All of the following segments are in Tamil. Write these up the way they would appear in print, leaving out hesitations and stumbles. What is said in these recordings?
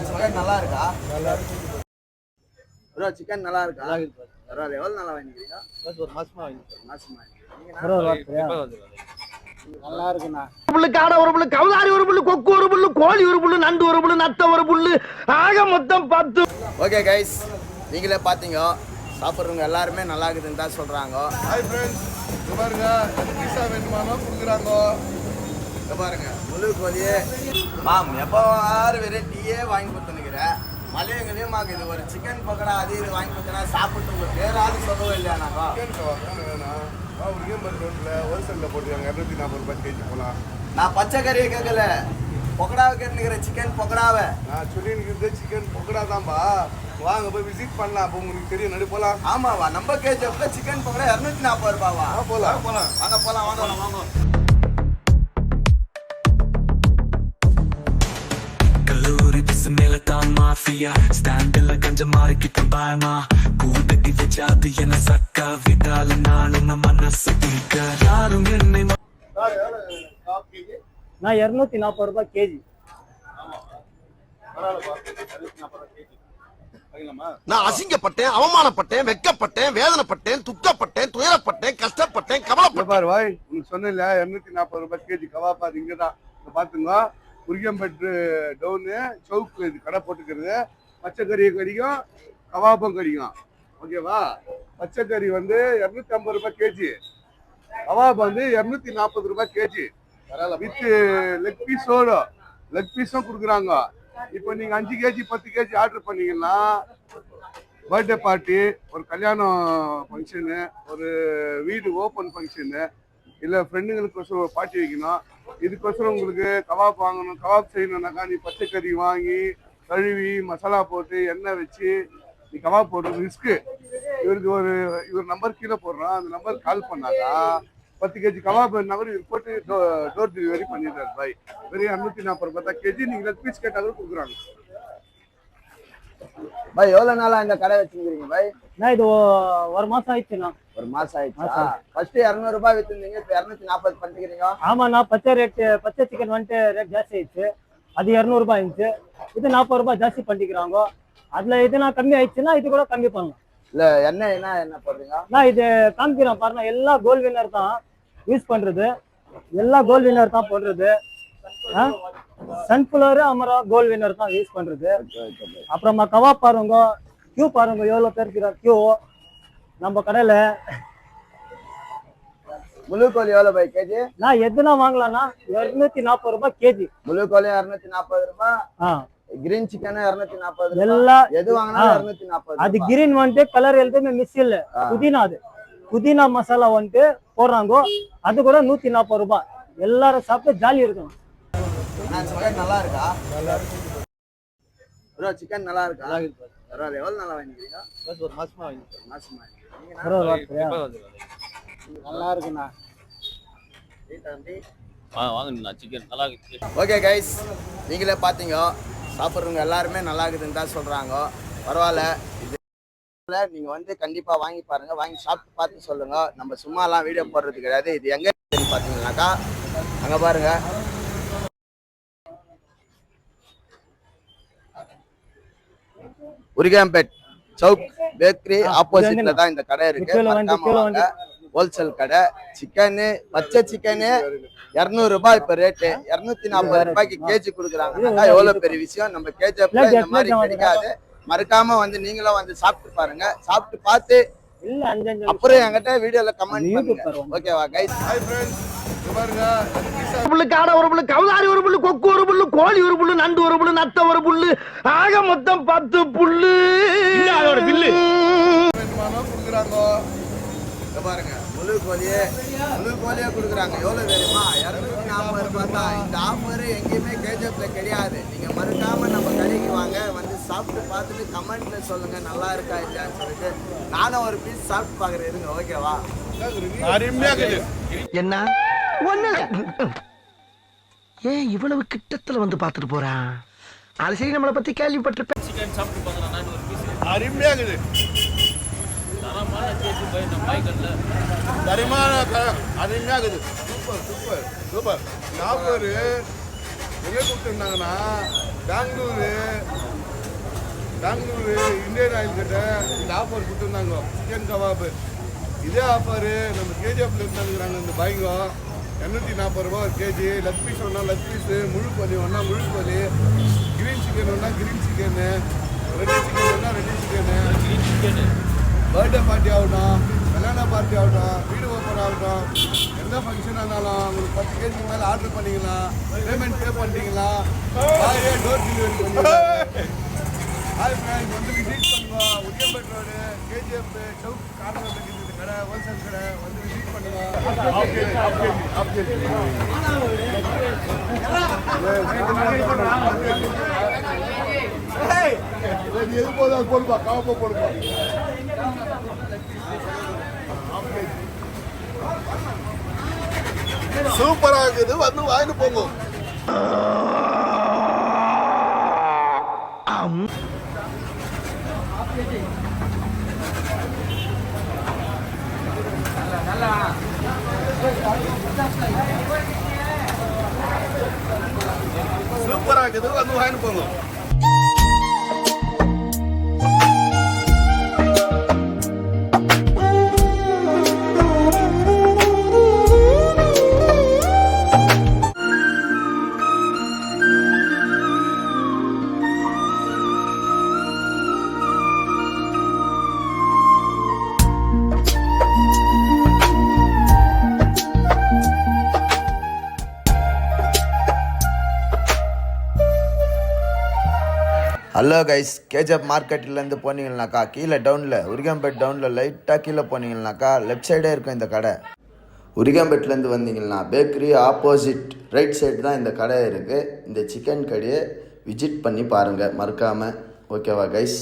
சிக்கன் நல்லா இருக்கா? நல்லா இருக்கு ப்ரோ. சிக்கன் நல்லா இருக்கா? பரவாயில்ல. எவ்வளோ நல்லா வாங்கிக்கிறீங்க? ஒரு மாசமா வாங்கிக்கிறேன். நல்லா இருக்குண்ணா. புல்லு காடை ஒரு புல்லு கவுதாரி ஒரு புல்லு கொக்கு ஒரு புல்லு கோழி ஒரு புல்லு நண்டு ஒரு புல்லு நத்த ஒரு புல்லு ஆக மொத்தம் 10. ஓகே கைஸ், நீங்களே பார்த்தீங்க, சாப்பிட்றவங்க எல்லாருமே நல்லா இருக்குதுன்னு தான் சொல்கிறாங்க. ஹாய் ஃப்ரெண்ட்ஸ், இங்கே பாருங்க பீஸா வேணுமானோ கொடுக்குறாங்க. இங்கே பாருங்க முழு கோழியே மாம் எப்போ வெரைட்டியே வாங்கி கொடுத்துனுக்கிறேன். மலையங்களையும் இது ஒரு சிக்கன் பக்கடா அது இது வாங்கி கொடுத்தனா சாப்பிட்டு உங்கள் பேராது சொல்லவும் இல்லையா? நாங்கள் சிக்கன் வேணாம் உருகம்பர் ரோட்டில் ஹோல்சேலில் போட்டுருக்காங்க 240 ரூபாய் கேஜி போகலாம். நான் பச்சை கறியை கேட்கல, பொக்கடாவை கேட்டுக்கிறேன். சிக்கன் பொக்கடாவை நான் சொல்லினுக்கிறது சிக்கன் பொக்கடா தான்ப்பா. வாங்க போய் விசிட் பண்ணலாம். அப்போ உங்களுக்கு தெரியும். நடு போகலாம். ஆமாவா? நம்ம கேஜப்ல சிக்கன் பக்கடா 240 ரூபாவா? போகலாம் வாங்க போகலாம். வாங்க. Mafia stand la ganja marikita bayama koodati vechadu ena sakka vidala nanu na manasu tikka yarum ennai நான் 240 ரூபாய் கேஜி. நான் அசிங்கப்பட்டேன், அவமானப்பட்டேன், வெட்கப்பட்டேன், வேதனைப்பட்டேன், துக்கப்பட்டேன், துயரப்பட்டேன், கஷ்டப்பட்டேன், கவலைப்பட்டேன். பாரு வாய் உனக்கு சொன்ன 240 ரூபாய் கேஜி கவாப்பா. இங்கே தான் பார்த்துங்க. உருகம்பட்டு டவுனு சவுக்கு இது கடை போட்டுக்கிறது. பச்சைக்கறி கிடைக்கும், கவாப்பம் கிடைக்கும். ஓகேவா? பச்சைக்கறி வந்து 250 ரூபாய் கேஜி, கவாப் வந்து 240 ரூபாய் கேஜி வித் லெக் பீஸோட. லெக் பீஸும் கொடுக்குறாங்க. இப்போ நீங்கள் 5 கேஜி 10 கேஜி ஆர்டர் பண்ணீங்கன்னா பர்த்டே பார்ட்டி, ஒரு கல்யாணம் ஃபங்க்ஷனு, ஒரு வீடு ஓப்பன் ஃபங்க்ஷனு, இல்லை ஃப்ரெண்டுங்களுக்கு பார்ட்டி வைக்கணும், இதுக்கோசரம் உங்களுக்கு கவாப் வாங்கணும், கவாப் செய்யணும்னாக்கா நீ பச்சைக்கறி வாங்கி கழுவி மசாலா போட்டு எண்ணெய் வச்சு நீ கவாப் போடுறது ரிஸ்க்கு. இவர் நம்பர் கீழே போடுறான், அந்த நம்பர் கால் பண்ணாக்கா 10 கேஜி கவாப் என்ன கூட இவர் போட்டு டோர் டெலிவரி பண்ணிடுறாரு. பாய் வெறும் 240 ரூபாய் தான் கேஜி. நீங்கள் லெக் பீஸ் கேட்டாலும் கொடுக்குறாங்க. பாய் எவ்வளோ நாளாக இந்த கடை வச்சுருக்கீங்க பாய்? நான் இது ஒரு மாசம் ஆயிடுச்சுண்ணா. ஒரு மாசம் ஆயிடுச்சா? ஃபர்ஸ்ட் 200 ரூபாய் வித்துருந்தீங்க, இப்போ 240 பண்ணிக்கிறீங்க. ஆமாண்ணா, பச்சை சிக்கன் வந்துட்டு ரேட் ஜாஸ்தி ஆயிடுச்சு. அது 200 ரூபாய் இருந்துச்சு, இது 40 ரூபாய் ஜாஸ்தி பண்ணிக்கிறாங்க. அதுல இது நான் கம்மி ஆயிடுச்சுன்னா இது கூட கம்மி பண்ணலாம். இல்ல என்ன போடுறீங்க? நான் இது காமிக்கிறேன் பாருங்க. எல்லா கோல்ட் வின்னர் தான் யூஸ் பண்றது, எல்லா கோல்ட் வின்னர் தான் போடுறது. சன்ஃபிளவர் அமரா கோல்ட் வின்னர் தான் யூஸ் பண்றது. அப்புறமா கவாப் பாருங்க, கியூ பாருங்க எவ்வளவு பேருக்கு கியூ நம்ம கடையில. முழு கோழி எவ்வளவு பாய் கேஜி? நான் எதுனா வாங்கலாம்னா 240 ரூபாய் கேஜி. முழு கோழி 240 ரூபாய். Green chicken 240. எல்லாம் எது வாங்கினா 240. அது கிரீன் வந்துட்டு கலர் எதுவுமே மிஸ் இல்ல. புதினா, அது புதினா மசாலா வந்துட்டு போடுறாங்க, அது கூட 140 ரூபாய். எல்லாரும் சாப்பிட்டு ஜாலி இருக்கணும். சிக்கன் நல்லா இருக்கா? ப்ரோ சிக்கன் நல்லா இருக்கா? பரவாயில்ல. எவ்வளோ நல்லா வாங்கிக்கிறீங்க? ஒரு மாசமா வாங்கிக்கிறேன். நல்லா இருக்குண்ணா. சிக்கன் நல்லா இருக்கு. ஓகே கைஸ், நீங்களே பார்த்தீங்க, சாப்பிட்றவங்க எல்லாருமே நல்லா இருக்குதுன்னு தான் சொல்கிறாங்க. பரவாயில்ல. இது நீங்கள் வந்து கண்டிப்பாக வாங்கி பாருங்கள், வாங்கி சாப்பிட்டு பார்த்து சொல்லுங்கள். நம்ம சும்மாலாம் வீடியோ போடுறது கிடையாது. இது எங்கே பார்த்தீங்கன்னாக்கா அங்கே பாருங்கள், உருகம்பேட் சவுக் பேக்கரி ஆப்போசிட்ல தான் இந்த கடை இருக்கு. ஹோல்சேல் கடை. சிக்கனு, பச்சை சிக்கனு 200 ரூபாய் இப்ப ரேட்டு. 240 ரூபாய்க்கு கேஜி கொடுக்குறாங்க. எவ்வளவு பெரிய விஷயம். நம்ம கேஜப்ல இந்த மாதிரி கிடைக்காது. மறக்காம வந்து நீங்களும் வந்து சாப்பிட்டு பாருங்க. சாப்பிட்டு பார்த்து அப்புறம் என்கிட்ட வீடியோல கமெண்ட் பண்ணுங்க. ஓகேவா கைஸ்? ஹாய் ஃப்ரெண்ட்ஸ், இங்கே பாருங்க புல்லு காடை ஒரு புல்லு கவுதாரி ஒரு புல்லு கொக்கு ஒரு புல்லு கோழி ஒரு புல்லு நண்டு ஒரு புல்லு நத்த ஒரு புல்லு ஆக மொத்தம் 10 புல்லு. அதோட பில்லு வேணுமானோ கொடுக்குறாங்க. இங்க பாருங்க முழு கோழியே கொடுக்குறாங்க. எவ்வளவு தெரியுமா? 240 ரூபாய் தான். இந்த ஆஃபர் எங்கேயுமே கேஜப்ல கிடையாது. நீங்க மறக்காம நம்ம கடைக்கு வாங்க, வந்து சாப்பிட்டு பார்த்துட்டு கமெண்ட்ல சொல்லுங்க நல்லா இருக்கா இல்லையான்னு சொல்லிட்டு. நானும் ஒரு பீஸ் சாப்பிட்டு பாக்குறேன், இருங்க. ஓகேவா? என்ன ஒண்ணு ஏன் இவ்வளவு கிட்டத்துல வந்து பாத்துட்டு போறான்? அது சரி, நம்மளை பத்தி கேள்விப்பட்டிருப்பேன். சிக்கன் சாப்பிட்டு பார்க்கலாம். ஒரு பீஸ் அருமையாக இருக்குது. தரமான கேஜி போய் நம்ம பாய்க்கல்ல தரமான அருமையாக இருக்குது. Super super super. 40 எங்கே கொடுத்துருந்தாங்கன்னா பெங்களூரு, பெங்களூரு இந்தியன் ஆயில் கிட்ட இந்த ஆஃபர் கொடுத்துருந்தாங்க சிக்கன் கபாபு. இதே ஆஃபர் நம்ம கேஜிஎஃப்ல இருந்தாங்க இந்த பாய்ங்கோ 240 ரூபா ஒரு கேஜி. லெக் பீஸ் ஒன்றா லெக் பீஸு, முழு கோழி ஒன்றா முழு கோழி, கிரீன் சிக்கன் ஒன்றா கிரீன் சிக்கனு, ரெட்டி சிக்கன் ஒன்றா ரெட்டி சிக்கனு. பர்த்டே பார்ட்டி ஆகட்டும், கல்யாண பார்ட்டி ஆகட்டும், வீடு ஓப்பன் ஆகட்டும், எந்த ஃபங்க்ஷன் இருந்தாலும் உங்களுக்கு 10 கேஜிக்கு மேலே ஆர்டர் பண்ணிக்கலாம், பேமெண்ட் பே பண்ணிட்டீங்களா, பாயே டோர் டெலிவரி பண்ணிக்கலாம். ஹாய் ஃப்ரெண்ட்ஸ், வந்து விசிட் பண்ணுவோம். உரியம்பேட் ரோடு கேஜிஎஃப் சவுக் கார்னரில் இருக்குது கடை, ஹோல்சேல் கடை. வந்து விசிட் பண்ணுவோம். எது போதும் போடுப்பா, காப்பா போடுப்பா. சூப்பரா இருக்குது, வந்து வாங்கிட்டு போங்க. சூப்பரா இருக்குது, வந்து வாங்கிட்டு போங்க. ஹலோ கைஸ், கேஜப் மார்க்கெட்லேருந்து போனீங்கன்னாக்கா கீழே டவுனில் உரிகம்பேட் டவுனில் லைட்டாக கீழே போனீங்கன்னாக்கா லெஃப்ட் சைடே இருக்கும் இந்த கடை. உரிகம்பேட்லேருந்து வந்தீங்கன்னா பேக்கரி ஆப்போசிட் ரைட் சைடு தான் இந்த கடை இருக்குது. இந்த சிக்கன் கடையை விசிட் பண்ணி பாருங்கள் மறக்காமல். ஓகேவா கைஸ்?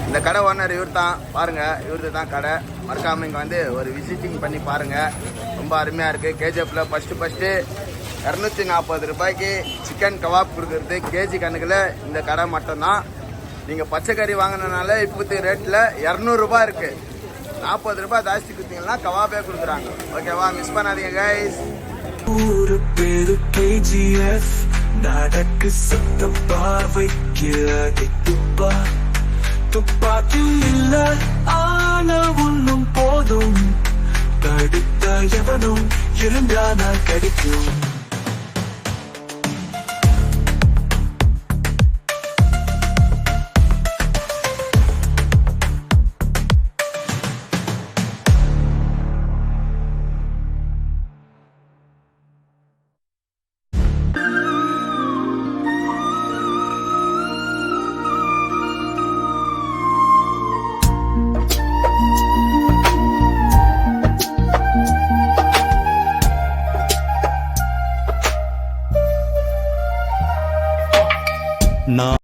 இந்த கடை ஓனர் இவர் தான், பாருங்கள் இவரு தான் கடை. மறக்காமல் இங்கே வந்து ஒரு விசிட்டிங் பண்ணி பாருங்கள். ரொம்ப அருமையாக இருக்குது. கேஜப்பில் ஃபஸ்ட்டு 240 ரூபாய்க்கு சிக்கன் கபாப் கொடுக்குறது கேஜி கணக்கில் இந்த கடை மட்டும்தான். நீங்கள் பச்சைக்கறி வாங்கினால இப்போதைய ரேட்டில் 200 ரூபாய் இருக்குது. 40 ரூபாய் ஜாஸ்தி கொடுத்தீங்கன்னா கபாபே கொடுக்குறாங்க. ஓகேவா? மிஸ் பண்ணாதீங்க கைஸ். ஒரு பேரு KGF நடக்கு சத்த பார்வைக்கு துப்பா துப்பாக்கி இல்ல ஆன ஒன்னும் போதும் தடுத்த எவனும் இருந்தானா கிடைக்கும்.